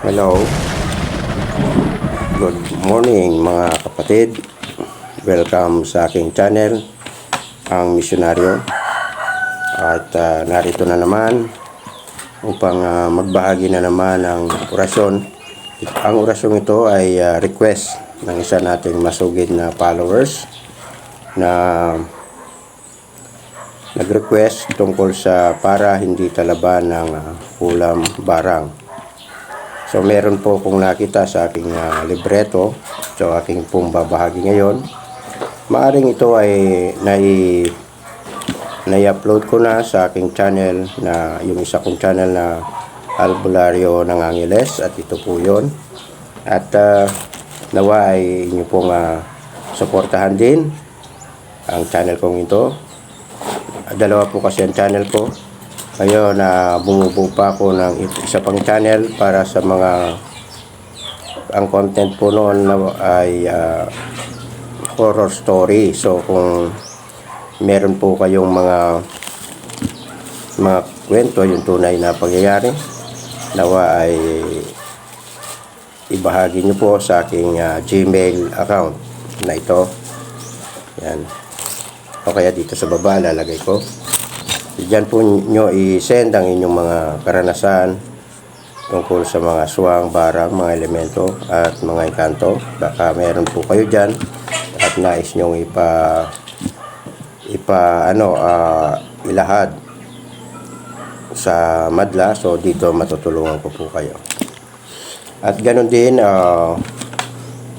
Hello, good morning mga kapatid. Welcome sa aking channel, ang Misyonaryo. At narito na naman upang magbahagi na naman ng orasyon. Ang orasyong ito ay request ng isa nating masugid na followers na nag-request tungkol sa para hindi talaban ng ulam barang. So meron po kung nakita sa aking libreto, so aking pong babahagi ngayon. Maaring ito ay nai-upload ko na sa aking channel, na yung isa kong channel na Albularyo ng Angeles, at ito po yun. At nawa ay inyo pong suportahan din ang channel kong ito. Dalawa po kasi ang channel ko. Ngayon bumubuo pa ako ng isa pang channel para sa mga, ang content po noon ay horror story. So kung meron po kayong mga kwento, yung tunay na pangyayari, nawa ay ibahagi nyo po sa aking Gmail account na ito. Yan. O kaya dito sa baba lalagay ko. Diyan po nyo i-send ang inyong mga karanasan tungkol sa mga aswang, barang, mga elemento at mga engkanto. Baka meron po kayo dyan at nais nyong ilahad sa madla. So dito matutulungan ko po kayo. At ganun din,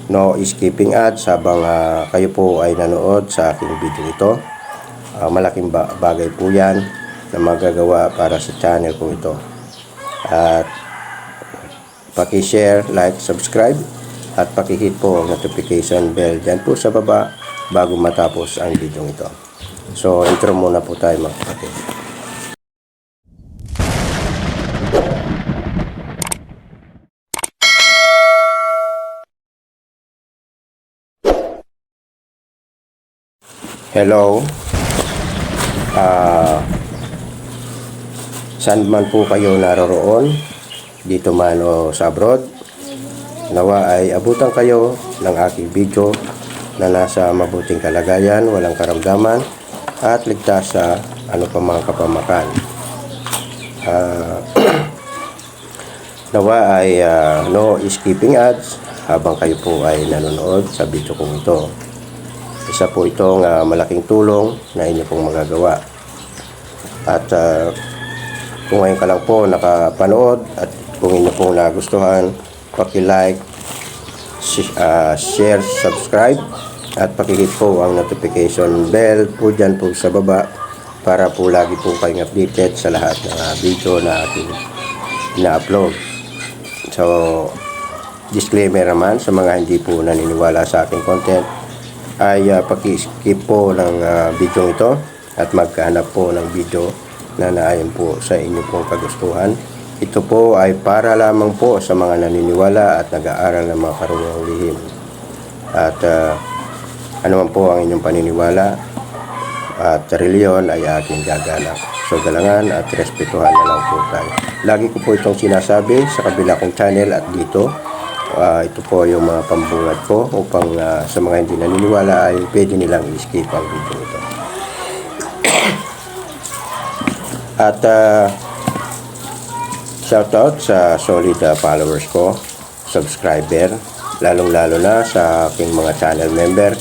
no skipping ads habang kayo po ay nanood sa aking video ito. Malaking bagay po yan na magagawa para sa channel ko ito. At paki-share, like, subscribe, at paki-hit po ang notification bell dyan po sa baba bago matapos ang video ito. So intro muna po tayo mga kapatid. Hello. Saan man po kayo naroroon, dito man o sa abroad, nawa ay abutan kayo ng aking video na nasa mabuting kalagayan, walang karamdaman, at ligtas sa ano pa mga kapamakan. Nawa ay no skipping ads habang kayo po ay nanonood sa video kong ito. Isa po itong malaking tulong na inyo pong magagawa. At kung ngayon ka lang po nakapanood at kung inyo pong nagustuhan, paki-like, share, subscribe, at paki-hit po ang notification bell po dyan po sa baba para po lagi po kayong updated sa lahat ng video na ating na-upload. So, disclaimer naman sa mga hindi po naniniwala sa ating content, ay paki-skip po ng video ito at maghanap po ng video na naayon po sa inyo pong kagustuhan. Ito po ay para lamang po sa mga naniniwala at nag-aaral ng mga karunungang lihim. At anuman po ang inyong paniniwala at reliyon ay aking gagalak. So galangan at respetuhan na lang po tayo. Lagi ko po itong sinasabi sa kabila kong channel at dito. Ito po yung mga pambungad ko upang sa mga hindi naniniwala ay pwede nilang i-skip ang video ito. At shoutout sa solid followers ko, subscriber, lalong-lalo na sa aking mga channel member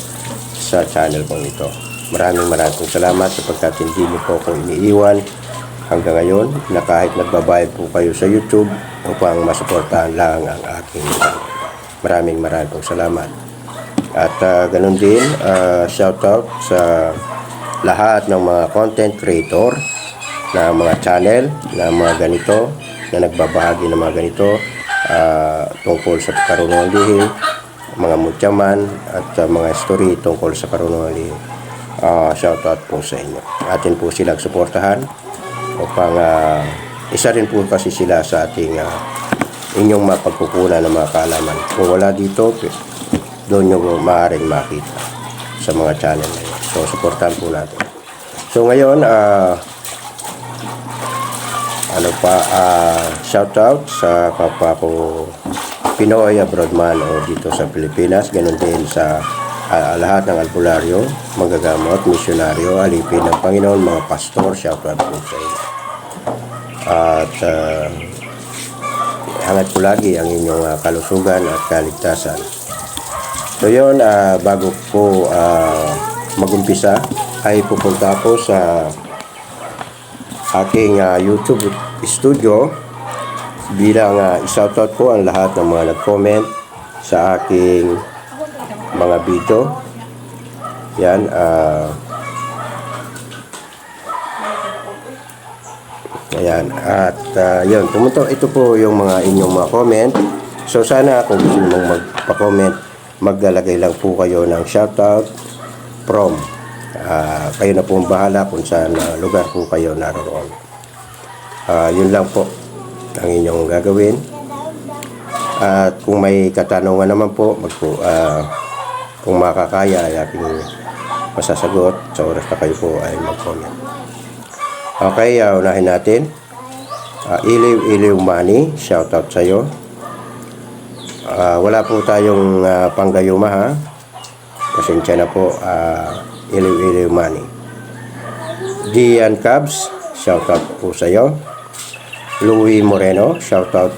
sa channel kong ito. Maraming pong salamat sapagkat hindi niyo po akong iniiwan hanggang ngayon, na kahit nagbabayad po kayo sa YouTube upang masuportahan lang ang aking channel. Maraming pong salamat. At ganun din, shoutout sa lahat ng mga content creator na mga channel na mga ganito, na nagbabahagi ng mga ganito tungkol sa karunungang lihim, mga mutyaman at mga story tungkol sa karunungang lihim. Shoutout po sa inyo. Atin po silang suportahan upang isa rin po kasi sila sa ating inyong mapagkukunan ng mga kaalaman. Kung wala dito, doon nyo maaaring makita sa mga channel na yun. So, supportan po natin. So, ngayon, ano pa, shoutout sa kapwa ko Pinoy abroad man o dito sa Pilipinas, ganun din sa lahat ng albularyo, manggagamot, misyonaryo, alipin ng Panginoon, mga pastor, shoutout po sa inyo. At hangat ko lagi ang inyong kalusugan at kaligtasan. So yun, bago po magumpisa ay pupunta ako sa aking YouTube studio bilang i-shoutout ko ang lahat ng mga nag-comment sa aking mga video. Yan, ayan, at yun, ito po yung mga inyong mga comment. So sana kung gusto mong magpa-comment, maglalagay lang po kayo ng shoutout from. Kayo na po ang bahala kung saan lugar po kayo naroon. Yun lang po ang inyong gagawin. At kung may katanungan naman po, kung makakaya ay aking masasagot sa oras na kayo po ay mag-comment. Okay, unahin natin. Iliw Money, shoutout sa iyo. Wala po tayong panggayuma ha. Pasensya na po, Iliw Money. Dian Cabs, shoutout po sa iyo. Louis Moreno, shoutout.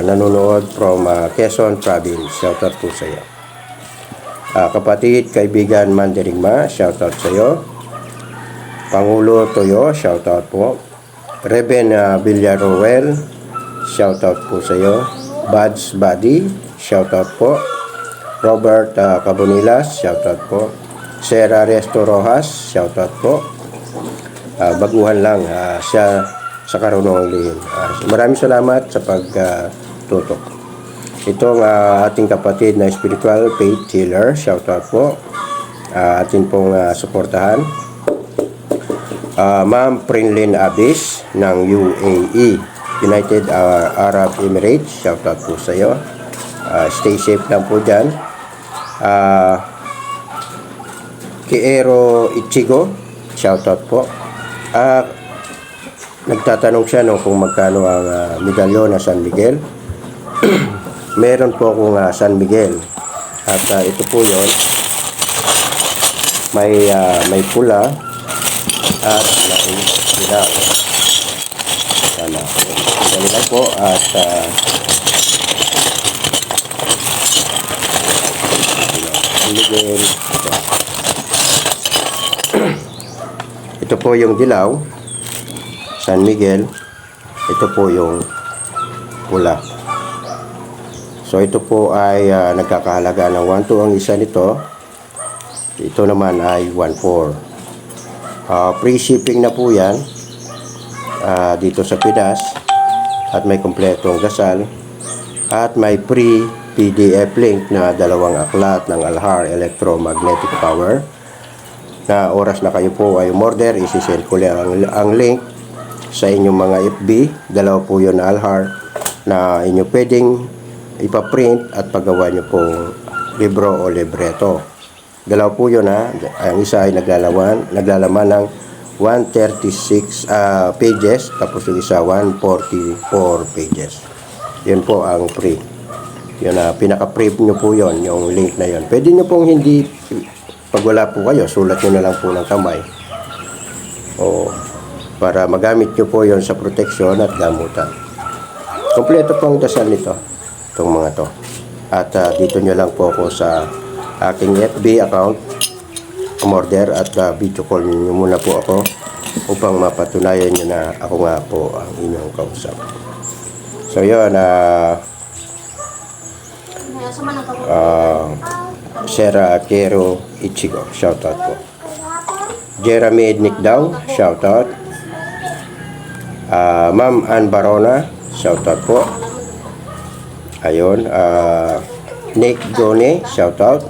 Nanonood from Quezon Province, shoutout po sa iyo. Kapatid, kaibigan Mandirigma, shoutout sa iyo. Pangulo Toyo, shoutout po. Reben Villaruel, shoutout po sa iyo. Buds Buddy, shoutout po. Robert Cabonilas, shoutout po. Sera Resto Rojas, shoutout po. Baguhan lang siya sa Karunong Lihim. Maraming salamat sa pagtutok. Itong ating kapatid na spiritual faith healer, shoutout po. Atin pong suportahan. Ma'am Prinlin Abis ng UAE, United Arab Emirates, shoutout po sa iyo. Stay safe lang po dyan. Kiero Ichigo, shoutout po. Nagtatanong siya kung magkano ang medalyon na San Miguel. Meron po akong San Miguel. At ito po yon. May pula at may dilaw. Sana. Dali lang po at ito po yung dilaw, San Miguel. Ito po yung pula. So ito po ay nagkakahalaga ng 1.2 ang isa nito. Ito naman ay 1.4. Free shipping na po yan dito sa Pinas. At may kompletong dasal. At may free PDF link na 2 aklat ng Alhar Electromagnetic Power. Na oras na kayo po ay umorder, isi-send ko lang ang link sa inyong mga FB. 2 po yun na Alhar na inyo pwedeng ipaprint at paggawa nyo pong libro o libreto. 2 po yun ha. Ang isa ay naglalaman ng 136 pages, tapos yung isa 144 pages. Yun po ang free. Yun na, pinaka-print nyo po yun, yung link na yun. Pwede nyo pong hindi, pag wala po kayo, sulat nyo na lang po ng kamay. O, para magamit nyo po yun sa proteksyon at gamutan. Kompleto po ang dasal nito, itong mga to. At dito nyo lang po ako sa aking FB account, umorder at video call nyo muna po ako upang mapatunayan nyo na ako nga po ang inyong kausap. So yun, Sera Kero Ichigo, shoutout po. Jeremy Nick Daw, shoutout. Ma'am Ann Barona, shoutout po. Ayun, Nick Jone, shoutout.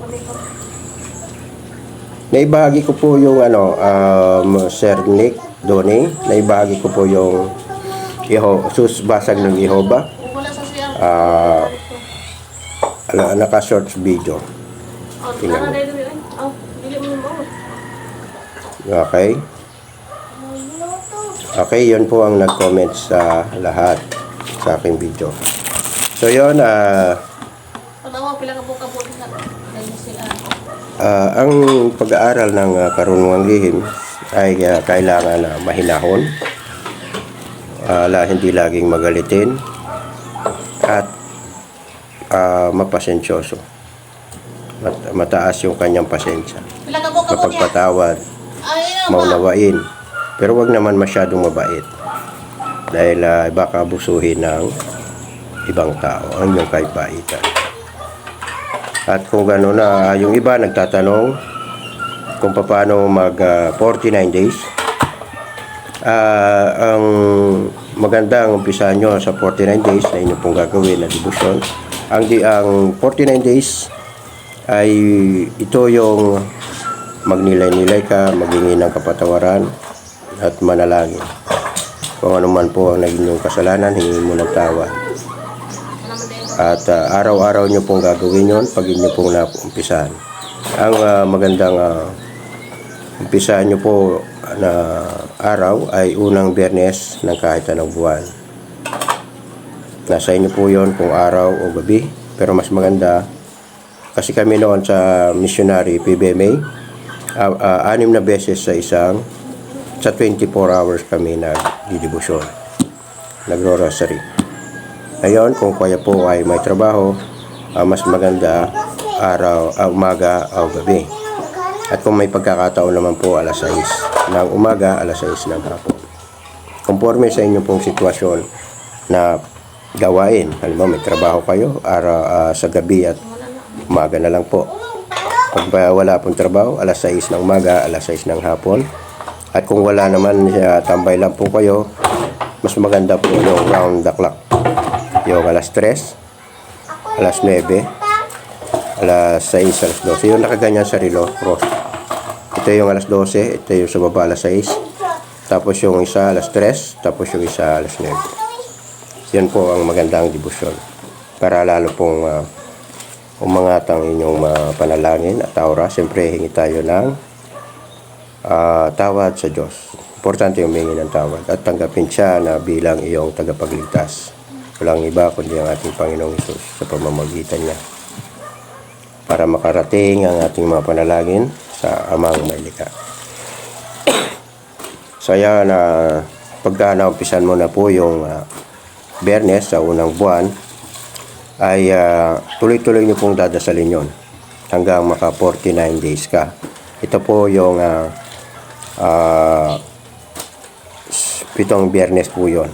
Naibahagi ko po yung Sir Nick Doni, naibahagi ko po yung basag ng Jehovah. Naka-short video. Tingnan mo. Okay. Okay, yun po ang nag-comment sa lahat sa aking video. So yun, Pila ka po kabuti sa sila. ang pag-aaral ng karunungang lihim ay kailangan na mahinahon, hindi laging magalitin, at mapasensyoso. Mataas yung kanyang pasensya. Pila ka po kabuti. Mapagpatawad, maunawain, pero wag naman masyadong mabait. Dahil baka abusuhin ng ibang tao ang inyong kaibaitan. At kung gano'n na, yung iba nagtatanong kung paano mag 49 days. Ang magandang umpisa nyo sa 49 days na inyo pong gagawin na debosyon. Ang 49 days ay ito yung magnilay-nilay ka, maghingi ng kapatawaran at manalangin. Kung ano man po ang naging yung kasalanan, hingin mo ng tawad. At araw-araw nyo pong gagawin yon pag inyo pong naumpisahan. Ang magandang umpisahan nyo po na araw ay unang Biyernes ng kahit anong buwan. Nasa inyo po yon kung araw o gabi. Pero mas maganda, kasi kami noon sa missionary PBMA, 6 na beses sa 24 hours kami nagdidibusyon, nagro-rosary. Ngayon, kung kaya po ay may trabaho, mas maganda araw, umaga o gabi. At kung may pagkakataon naman po, alas 6 ng umaga, alas 6 ng hapon. Conforme sa inyo pong sitwasyon na gawain. Halimbawa, may trabaho kayo sa gabi at umaga na lang po. Pag wala pong trabaho, alas 6 ng umaga, alas 6 ng hapon. At kung wala naman, tambay lang po kayo, mas maganda po yung round the clock. Yung alas 3, alas 9, alas 6, alas 12. Yung nakaganyan sa relo, cross. Ito yung alas 12, ito yung sa baba alas 6. Tapos yung isa alas 3, tapos yung isa alas 9. Yan po ang magandang debosyon. Para lalo pong umangat ang inyong panalangin at aura. Siyempre, hingi tayo ng tawad sa Diyos. Importante yung humingi ng tawad at tanggapin siya na bilang iyong tagapagligtas. Walang iba kundi ang ating Panginoong Hesus sa pamamagitan niya para makarating ang ating mga panalangin sa Amang Maylika. So yan, pagka naumpisan mo na po yung Biyernes sa unang buwan, ay tuloy-tuloy nyo pong dadasalin yon hanggang maka 49 days ka. Ito po yung 7 Biyernes po yon,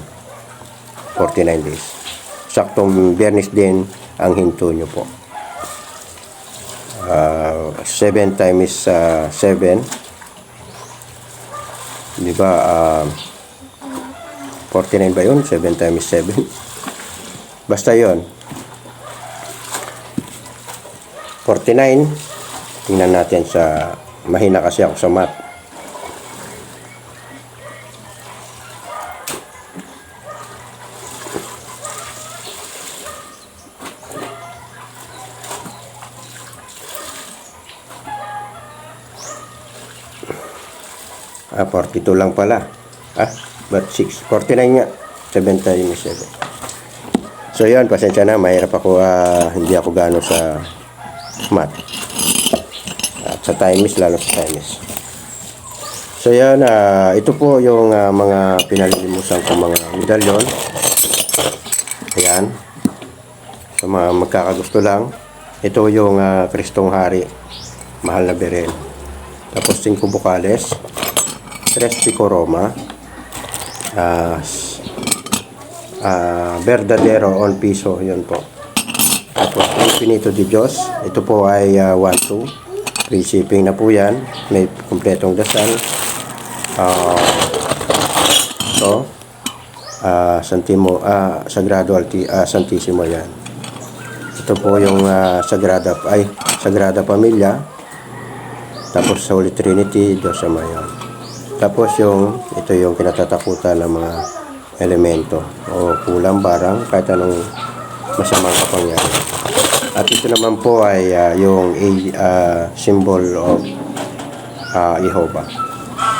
49 days. Saktong Biyernes din ang hinto nyo po. 7 times 7, di ba 49 ba yun? 7 times 7 basta yon 49. Tingnan natin sa mahina kasi ako sa math. Ah, 42 lang pala. But 6. 49 nga. 7 times 7. So yun, pasensya na. Mahirap ako. Hindi ako gano sa math. At sa times, lalo sa times. So yan, ito po yung mga pinalilimusan ko mga medalyon. Ayan. So mga magkakagusto lang. Ito yung Kristong Hari. Mahal na Berel. Tapos 5 bukales. 3 pico Roma. Verdadero on piso. Yun po. Tapos Infinito de Diyos. Ito po ay 1-2. Free shipping na po yan. May kumpletong dasal. Sagrado Santissimo yan. Ito po yung Sagrada Familia. Tapos sa Holy Trinity, Diyos Ama yan. Tapos ito yung kinatatakutan ng mga elemento o kulang barang kahit anong masamang kapangyarihan. At ito naman po ay yung symbol of Jehovah.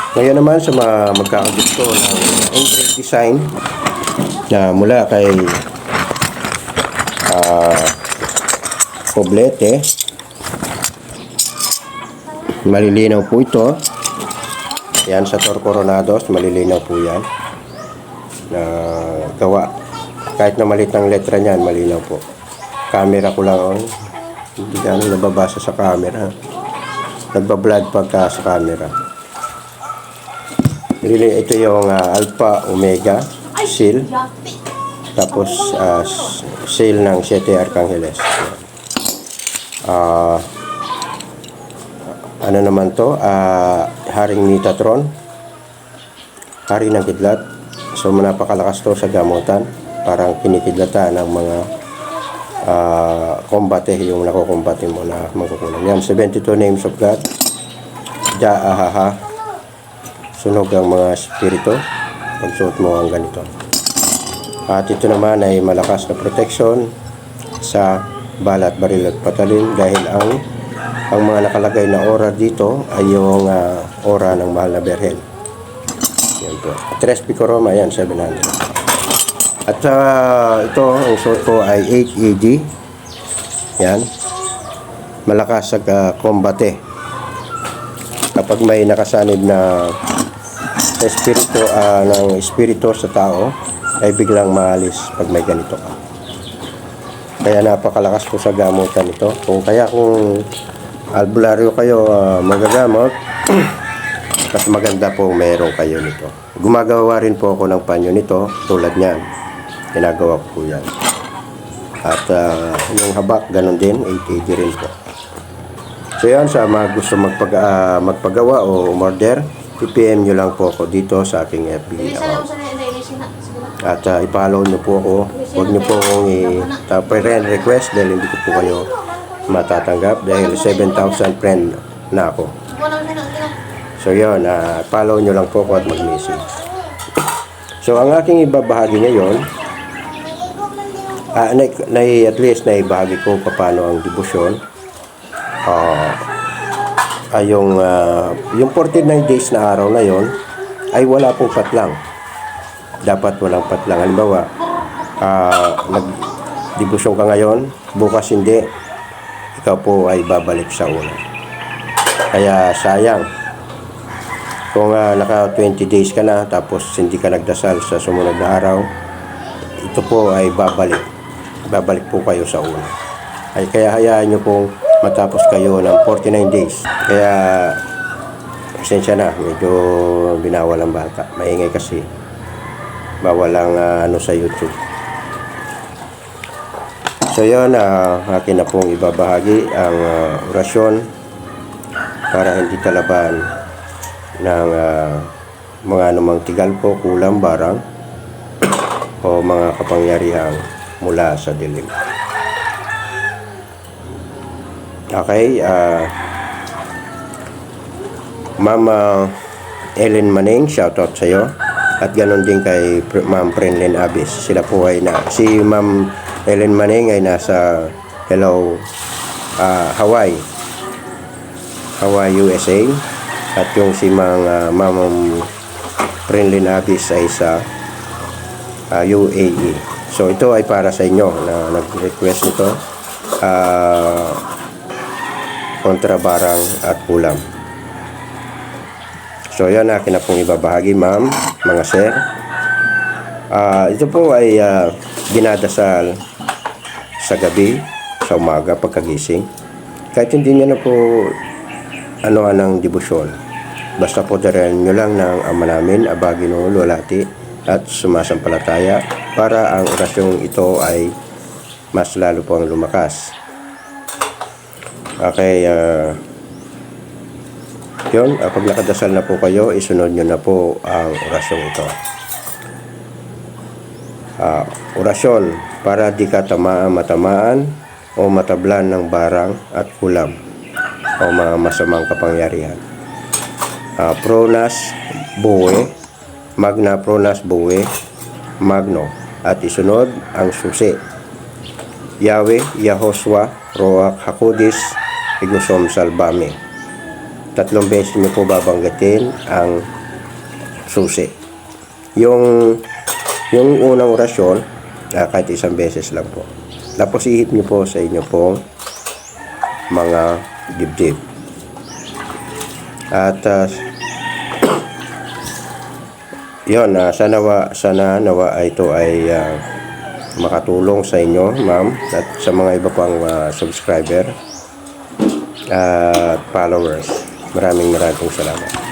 Ngayon naman sa mga magkakagusto ng engraved design na mula kay Poblete, malilinaw po ito. Yan sa Tor Coronados, malilinaw po yan na gawa. Kahit na maliit ang letra niyan, malinaw po. Camera ko lang, hindi gano'ng nababasa sa camera. Nagbablog pagka sa camera. Really, ito yung Alpha Omega seal. Tapos seal ng 7 Archangeles. Ano naman to? Haring Metatron. Hari ng kidlat. So napakalakas to sa gamutan. Parang kinikidlatan ng mga kombate, yung nakukombate mo na magkukulang. Yan, 72 names of God. Jaahaha. Sunog ang mga spirito pagsuot mo ang ganito. At ito naman ay malakas na protection sa balat, baril at patalim dahil ang mga nakalagay na aura dito ay yung aura ng mahal na Berhen. Yan po. Tres Picoroma, yan, 700. At ito, ang suot ko ay 8 AD. Yan. Malakas sa kombate. Kapag may nakasanib na espiritu sa tao, ay biglang maalis pag may ganito ka. Kaya napakalakas po sa gamutan ito. Kung albularyo kayo magagamot, mas maganda po meron kayo nito. Gumagawa rin po ako ng panyo nito tulad niyan. Ginagawa ko po yan. At yung habak, ganun din, 880 rin po. So yan, sa mga gusto magpagawa o umorder, i-PM nyo lang po ako dito sa aking FB account. At i-follow nyo po ako. Huwag nyo po akong i-friend request dahil hindi ko po kayo matatanggap dahil 7,000 friend na ako. So yun, follow nyo lang po ako at mag-message. So ang aking ibabahagi ngayon, at least naibahagi ko paano ang debosyon. Yung 49 days na araw na yon ay wala pong patlang. Dapat walang patlang. Halimbawa, nagdebosyon ka ngayon, bukas hindi, ikaw po ay babalik sa una. Kaya sayang. Kung naka 20 days ka na tapos hindi ka nagdasal sa sumunod na araw, ito po ay babalik po kayo sa una. Ay kaya hayaan nyo pong matapos kayo ng 49 days. Kaya pasensya na, medyo binawal ang bata. Maingay kasi. Bawal ang sa YouTube. So yun, akin na pong ibabahagi ang orasyon para hindi talaban ng mga anumang tigal po, kulang, barang o mga kapangyarihang mula sa dilim. Okay, Mama Ellen Manning, shoutout sa iyo. At ganoon din kay Ma'am Prenlyn Abis. Sila po ay si Ma'am Ellen Manning ay nasa Hawaii, USA. At yung si Ma'am Prenlyn Abis ay sa UAE. So ito ay para sa inyo na nag-request nito. Kontra barang at ulam. So yan, akin na pong ibabahagi, ma'am, mga sir. Ito po ay dinadasal sa gabi, sa umaga, pagkagising. Kahit hindi nyo na po anong debosyon. Basta po darin nyo lang ng ama namin, Abagino Lulati, at sumasampalataya para ang orasyong ito ay mas lalo po ang lumakas. Okay, yun, pag nakadasal na po kayo, isunod nyo na po ang orasyong ito. Orasyon para di ka matamaan o matablan ng barang at kulam o mga masamang kapangyarihan. Pronas Boe, Magna Pronas Boe, Magno, at isunod ang susi. Yahweh, Yahoswa, Roak Hakodis, Igusom Salbame. 3 beses nyo po babanggitin ang susi. Yung unang orasyon, kahit isang beses lang po. Tapos ihip nyo po sa inyo pong mga dibdib. At yun, sana nawa ito ay makatulong sa inyo, ma'am, at sa mga iba pang subscriber at followers. Maraming salamat.